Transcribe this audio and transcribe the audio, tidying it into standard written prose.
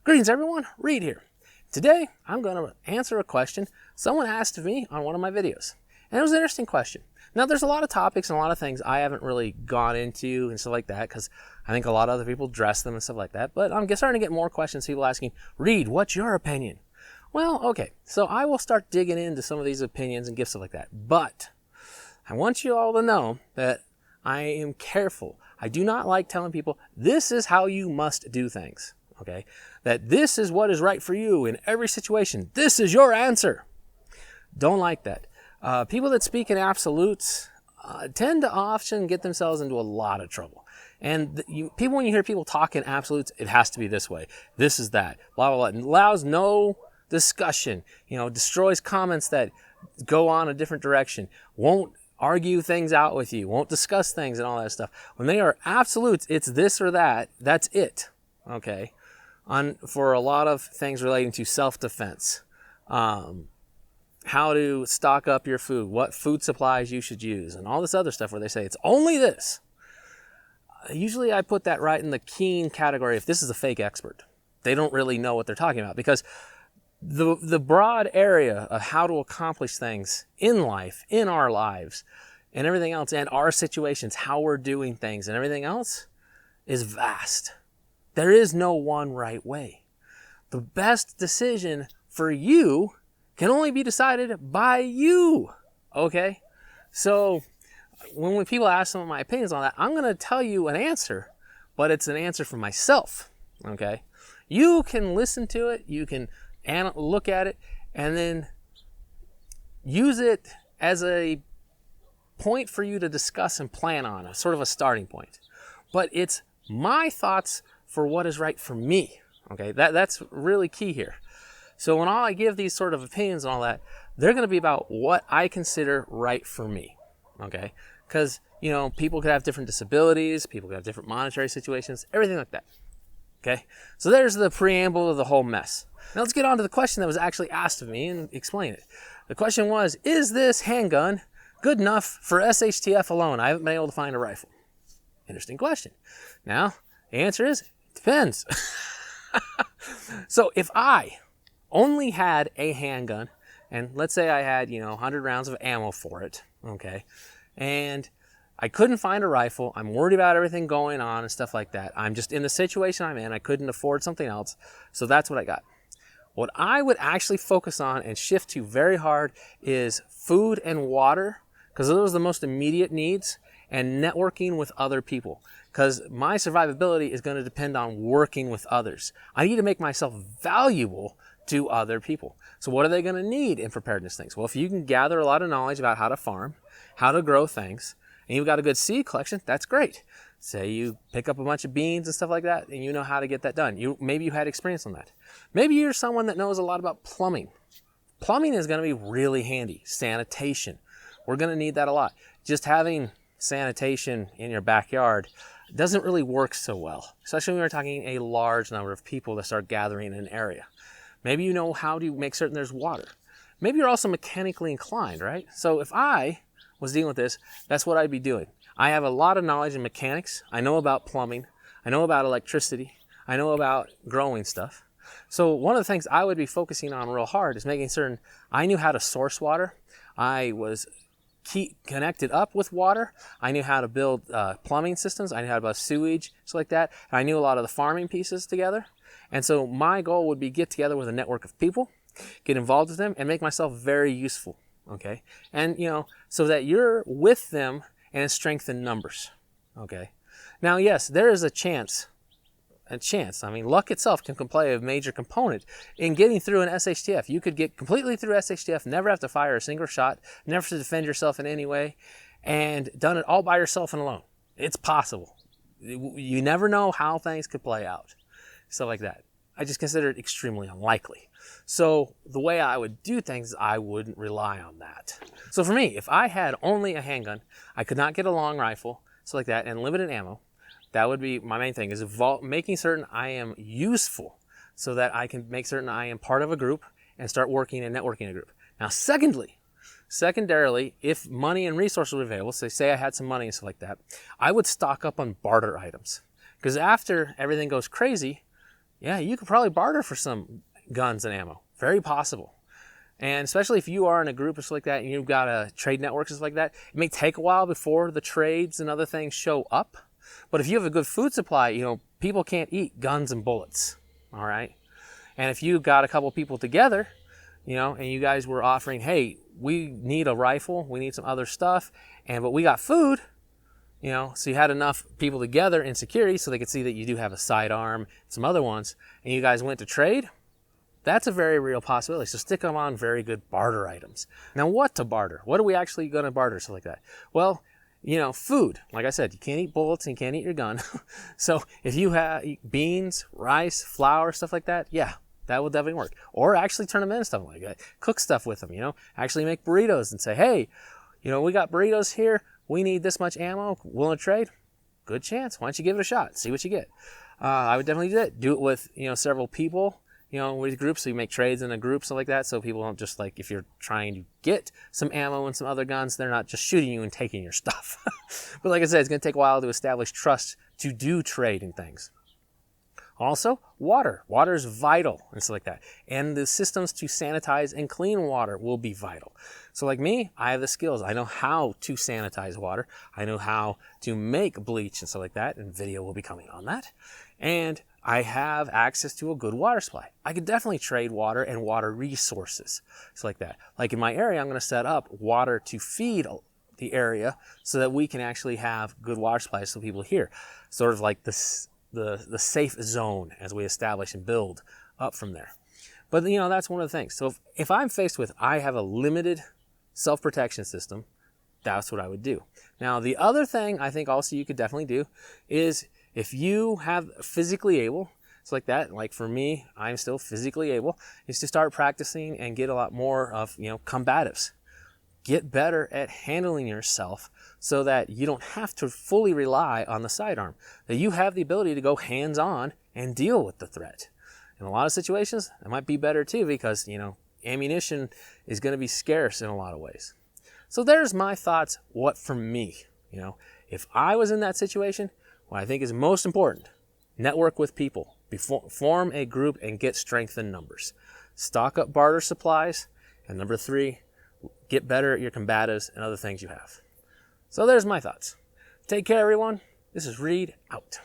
Greetings everyone, Reed here. Today I'm going to answer a question someone asked of me on one of my videos. And it was an interesting question. Now there's a lot of topics and a lot of things I haven't really gone into and stuff like that because I think a lot of other people address them and stuff like that. But I'm starting to get more questions, people asking, Reed, what's your opinion? Well, okay, so I will start digging into some of these opinions and give stuff like that. But I want you all to know that I am careful. I do not like telling people, this is how you must do things. Okay, that this is what is right for you in every situation. This is your answer. Don't like that. People that speak in absolutes tend to often get themselves into a lot of trouble. And when you hear people talk in absolutes, it has to be this way. This is that. Blah, blah, blah. It allows no discussion. Destroys comments that go on a different direction. Won't argue things out with you. Won't discuss things and all that stuff. When they are absolutes, it's this or that. That's it. Okay. For a lot of things relating to self-defense, how to stock up your food, what food supplies you should use, and all this other stuff where they say it's only this. Usually I put that right in the keen category if this is a fake expert. They don't really know what they're talking about because the broad area of how to accomplish things in life, in our lives, and everything else, and our situations, how we're doing things and everything else is vast. There is no one right way. The best decision for you can only be decided by you, okay? So when people ask some of my opinions on that, I'm going to tell you an answer, but it's an answer for myself, okay? You can listen to it, you can look at it, and then use it as a point for you to discuss and plan on, a sort of a starting point. But it's my thoughts for what is right for me, okay? That's really key here. So when I give these sort of opinions and all that, they're going to be about what I consider right for me, okay? Because, people could have different disabilities, people could have different monetary situations, everything like that, okay? So there's the preamble of the whole mess. Now let's get on to the question that was actually asked of me and explain it. The question was, is this handgun good enough for SHTF alone? I haven't been able to find a rifle. Interesting question. Now, the answer is, it depends. So if I only had a handgun, and let's say I had, 100 rounds of ammo for it, okay, and I couldn't find a rifle, I'm worried about everything going on and stuff like that. I'm just in the situation I'm in, I couldn't afford something else, so that's what I got. What I would actually focus on and shift to very hard is food and water, because those are the most immediate needs, and networking with other people. Because my survivability is going to depend on working with others. I need to make myself valuable to other people. So what are they going to need in preparedness things? Well, if you can gather a lot of knowledge about how to farm, how to grow things, and you've got a good seed collection, that's great. Say you pick up a bunch of beans and stuff like that, and you know how to get that done. Maybe you had experience on that. Maybe you're someone that knows a lot about plumbing. Plumbing is going to be really handy. Sanitation. We're going to need that a lot. Just having sanitation in your backyard doesn't really work so well, especially when we're talking a large number of people that start gathering in an area. Maybe you know how to make certain there's water. Maybe you're also mechanically inclined, right? So if I was dealing with this, that's what I'd be doing. I have a lot of knowledge in mechanics. I know about plumbing. I know about electricity. I know about growing stuff. So one of the things I would be focusing on real hard is making certain I knew how to source water. I was connected up with water. I knew how to build plumbing systems. I knew how to build sewage, stuff like that. And I knew a lot of the farming pieces together. And so my goal would be get together with a network of people, get involved with them, and make myself very useful, okay? And, so that you're with them and it's strength in numbers, okay? Now, yes, there is a chance. I mean, luck itself can play a major component in getting through an SHTF. You could get completely through SHTF, never have to fire a single shot, never have to defend yourself in any way, and done it all by yourself and alone. It's possible. You never know how things could play out. Stuff like that. I just consider it extremely unlikely. So the way I would do things is I wouldn't rely on that. So for me, if I had only a handgun, I could not get a long rifle, stuff like that, and limited ammo, that would be my main thing, is making certain I am useful so that I can make certain I am part of a group and start working and networking in a group. Now, secondarily, if money and resources were available, so say I had some money and stuff like that, I would stock up on barter items. Because after everything goes crazy, yeah, you could probably barter for some guns and ammo. Very possible. And especially if you are in a group or something like that and you've got a trade network or something like that, it may take a while before the trades and other things show up. But if you have a good food supply, people can't eat guns and bullets, all right? And if you got a couple people together, and you guys were offering, hey, we need a rifle, we need some other stuff, but we got food, so you had enough people together in security so they could see that you do have a sidearm, some other ones, and you guys went to trade, that's a very real possibility. So stick them on very good barter items. Now, what to barter? What are we actually going to barter, something like that? Well, food. Like I said, you can't eat bullets and you can't eat your gun. So if you have beans, rice, flour, stuff like that, yeah, that will definitely work. Or actually turn them into stuff like that. Cook stuff with them, Actually make burritos and say, hey, we got burritos here. We need this much ammo. Willing to trade? Good chance. Why don't you give it a shot? See what you get. I would definitely do that. Do it with, several people. With groups, so you make trades in a group, stuff like that, so people don't just if you're trying to get some ammo and some other guns, they're not just shooting you and taking your stuff. But like I said, it's going to take a while to establish trust to do trade and things. Also, water. Water is vital and stuff like that. And the systems to sanitize and clean water will be vital. So like me, I have the skills. I know how to sanitize water. I know how to make bleach and stuff like that, and video will be coming on that. And I have access to a good water supply. I could definitely trade water and water resources. It's like that. Like in my area, I'm going to set up water to feed the area so that we can actually have good water supplies so people here. Sort of like the safe zone as we establish and build up from there. But that's one of the things. So if I'm faced with, I have a limited self-protection system, that's what I would do. Now, the other thing I think also you could definitely do is if you have physically able, it's like that, like for me, I'm still physically able, is to start practicing and get a lot more of, combatives. Get better at handling yourself so that you don't have to fully rely on the sidearm, that you have the ability to go hands-on and deal with the threat. In a lot of situations, it might be better too because, ammunition is going to be scarce in a lot of ways. So there's my thoughts, what for me, if I was in that situation, what I think is most important, network with people, form a group and get strength in numbers. Stock up barter supplies, and number 3, get better at your combatives and other things you have. So there's my thoughts. Take care, everyone. This is Reed out.